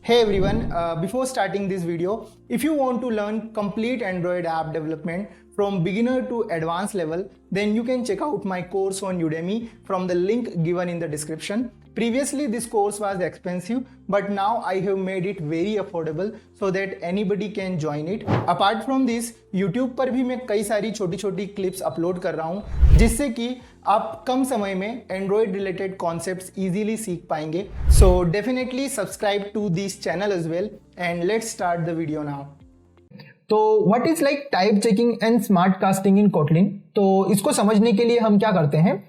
Hey everyone, before starting this video, if you want to learn complete Android app development from beginner to advanced level, then you can check out my course on Udemy from the link given in the description. Previously this course was expensive, but now I have made it very affordable so that anybody can join it. Apart from this, YouTube पर भी मैं कई सारी छोटी छोटी clips upload कर रहा हूँ जिससे कि आप कम समय में Android related concepts easily सीख पाएंगे. So definitely subscribe to this channel as well and let's start the video now. तो what is like type checking and smart casting in Kotlin? तो इसको समझने के लिए हम क्या करते हैं,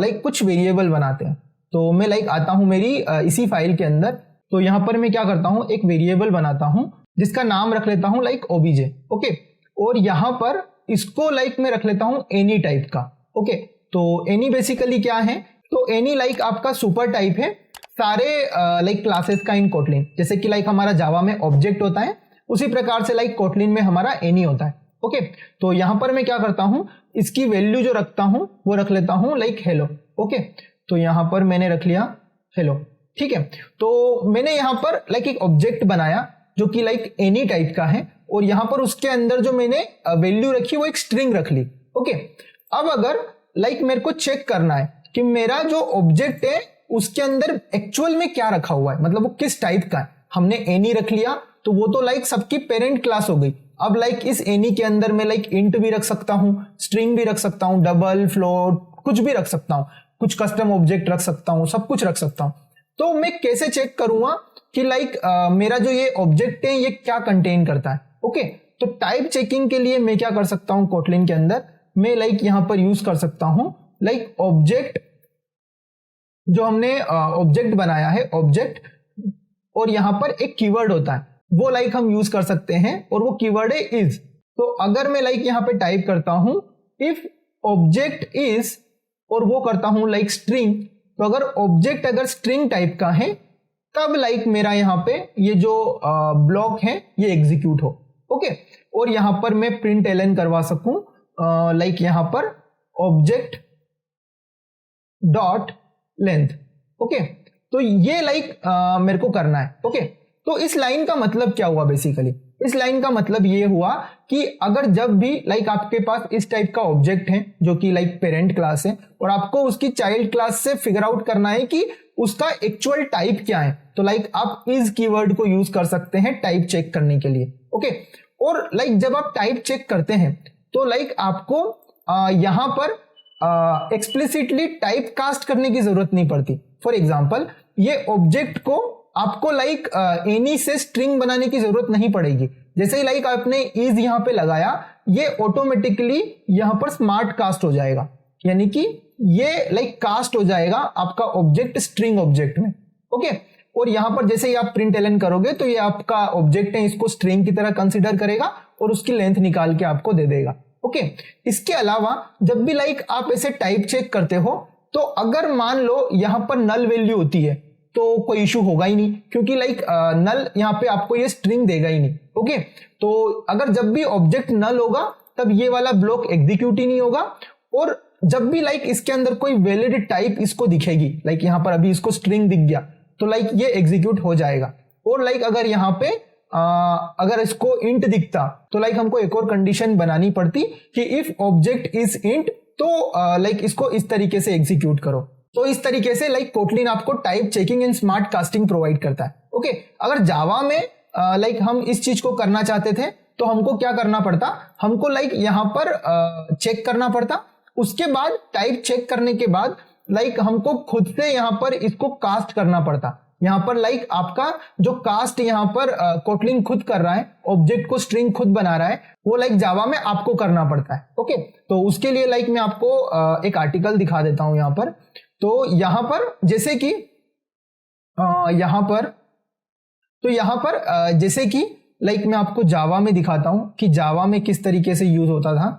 like कुछ वेरिएबल बनाते हैं. तो मैं आता हूं मेरी इसी फाइल के अंदर. तो यहां पर मैं क्या करता हूं, एक वेरिएबल बनाता हूं जिसका नाम रख लेता हूं obj. ओके, और यहां पर इसको मैं रख लेता हूं एनी टाइप का. ओके, तो एनी बेसिकली क्या है, तो एनी आपका सुपर टाइप है सारे क्लासेस का इन कोटलिन. जैसे कि हमारा जावा में ऑब्जेक्ट होता है, उसी प्रकार से कोटलिन में हमारा एनी होता है. ओके, तो यहां पर मैं क्या करता हूं, इसकी वैल्यू जो रखता हूं वो रख लेता हूं हेलो. ओके, तो यहां पर मैंने रख लिया हेलो. ठीक है, तो मैंने यहां पर एक ऑब्जेक्ट बनाया जो कि एनी टाइप का है, और यहां पर उसके अंदर जो मैंने वैल्यू रखी वो एक स्ट्रिंग रख ली. ओके, अब अगर मेरे को चेक करना है कि मेरा जो ऑब्जेक्ट है उसके अंदर एक्चुअल में क्या रखा हुआ है, मतलब वो किस टाइप का है. हमने एनी रख लिया तो वो तो सबकी पेरेंट क्लास हो गई. अब इस एनी के अंदर मैं इंट भी रख सकता हूं, स्ट्रिंग भी रख सकता हूं, डबल, फ्लोट, कुछ भी रख सकता हूं, कुछ कस्टम ऑब्जेक्ट रख सकता हूं, सब कुछ रख सकता हूं. तो मैं कैसे चेक करूंगा कि मेरा जो ये ऑब्जेक्ट है ये क्या कंटेन करता है. ओके, तो टाइप चेकिंग के लिए मैं क्या कर सकता हूं, कोटलिन के अंदर मैं यहां पर यूज कर सकता हूं ऑब्जेक्ट, जो हमने ऑब्जेक्ट बनाया है ऑब्जेक्ट, और यहां पर एक कीवर्ड होता है वो हम यूज कर सकते हैं, और वो कीवर्ड है इज. तो अगर मैं यहां पे टाइप करता हूं इफ ऑब्जेक्ट इज, और वो करता हूं स्ट्रिंग, तो अगर स्ट्रिंग टाइप का है तब मेरा यहां पे ये जो ब्लॉक है ये एग्जीक्यूट हो. ओके, और यहां पर मैं प्रिंट एलन करवा सकूं यहां पर ऑब्जेक्ट डॉट लेंथ. ओके, तो ये मेरे को करना है. ओके, तो इस लाइन का मतलब क्या हुआ, बेसिकली इस लाइन का मतलब ये हुआ कि अगर जब भी आपके पास इस टाइप का ऑब्जेक्ट है जो कि पेरेंट क्लास है, और आपको उसकी चाइल्ड क्लास से फिगर आउट करना है कि उसका एक्चुअल टाइप क्या है, तो आप इस कीवर्ड को यूज कर सकते हैं टाइप चेक करने के लिए. ओके, और जब आप टाइप चेक करते हैं तो आपको यहां पर एक्सप्लिसिटली टाइप कास्ट करने की जरूरत नहीं पड़ती. फॉर एग्जाम्पल, ये ऑब्जेक्ट को आपको एनी से स्ट्रिंग बनाने की जरूरत नहीं पड़ेगी. जैसे ही आपने इज यहां पे लगाया, ये ऑटोमेटिकली यहां पर स्मार्ट कास्ट हो जाएगा, यानी कि ये कास्ट हो जाएगा आपका ऑब्जेक्ट स्ट्रिंग ऑब्जेक्ट में. ओके, और यहां पर जैसे ही आप प्रिंट एलन करोगे तो ये आपका ऑब्जेक्ट है, इसको स्ट्रिंग की तरह कंसीडर करेगा और उसकी लेंथ निकाल के आपको दे देगा. ओके, इसके अलावा जब भी आप ऐसे टाइप चेक करते हो, तो अगर मान लो यहां पर नल वैल्यू होती है तो कोई इशू होगा ही नहीं, क्योंकि नल यहां पे आपको ये स्ट्रिंग देगा ही नहीं. ओके, तो अगर जब भी ऑब्जेक्ट नल होगा तब ये वाला ब्लॉक एग्जीक्यूट ही नहीं होगा, और जब भी इसके अंदर कोई वैलिड टाइप इसको दिखेगी, यहां पर अभी इसको स्ट्रिंग दिख गया तो ये एग्जीक्यूट हो जाएगा. और अगर यहां पे अगर इसको इंट दिखता तो हमको एक और कंडीशन बनानी पड़ती कि इफ ऑब्जेक्ट इज इंट, तो इसको इस तरीके से एग्जीक्यूट करो. तो इस तरीके से कोटलिन आपको type checking and smart casting provide करता है. ओके, अगर जावा में हम इस चीज को करना चाहते थे तो हमको क्या करना पड़ता, हमको यहां पर चेक करना पड़ता. उसके बाद टाइप चेक करने के बाद हमको खुद से यहां पर इसको कास्ट करना पड़ता. यहां पर आपका जो कास्ट यहां पर कोटलिन खुद कर रहा है, ऑब्जेक्ट को स्ट्रिंग खुद बना रहा है, वो जावा में आपको करना पड़ता है. ओके, तो उसके लिए मैं आपको एक आर्टिकल दिखा देता हूं यहां पर. तो यहां पर जैसे कि जैसे कि मैं आपको जावा में दिखाता हूं कि जावा में किस तरीके से यूज होता था.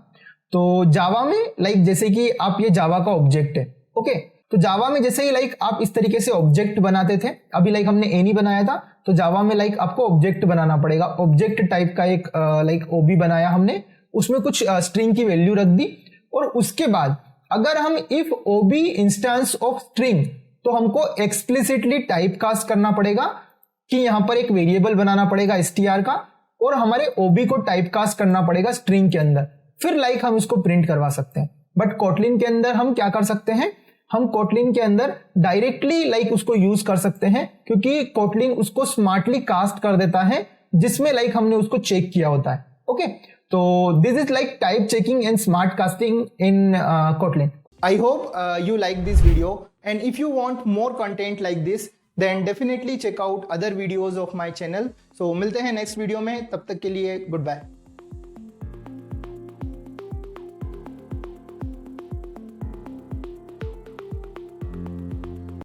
तो जावा में जैसे कि आप ये जावा का ऑब्जेक्ट है. ओके, तो जावा में जैसे ही आप इस तरीके से ऑब्जेक्ट बनाते थे, अभी हमने एनी बनाया था, तो जावा में आपको ऑब्जेक्ट बनाना पड़ेगा. ऑब्जेक्ट टाइप का एक ओबी बनाया हमने, उसमें कुछ स्ट्रिंग की वैल्यू रख दी, और उसके बाद अगर हम if OB instance of string, तो हमको एक्सप्लिसिटली टाइप कास्ट करना पड़ेगा कि यहाँ पर एक वेरिएबल बनाना पड़ेगा str का और हमारे OB को टाइपकास्ट करना पड़ेगा स्ट्रिंग के अंदर, फिर लाइक हम इसको प्रिंट करवा सकते हैं। बट कोटलिन के अंदर हम क्या कर सकते हैं, हम कोटलिन के अंदर डायरेक्टली लाइक उसको यूज कर सकते हैं, क्योंकि कोटलिन उसको स्मार्टली कास्ट कर देता है जिसमें लाइक हमने उसको चेक किया होता है। ओके, तो this is like type checking and smart casting in Kotlin. I hope you like this video, and if you want more content like this then definitely check out other videos of my channel. So मिलते हैं next video में, तब तक के लिए good bye.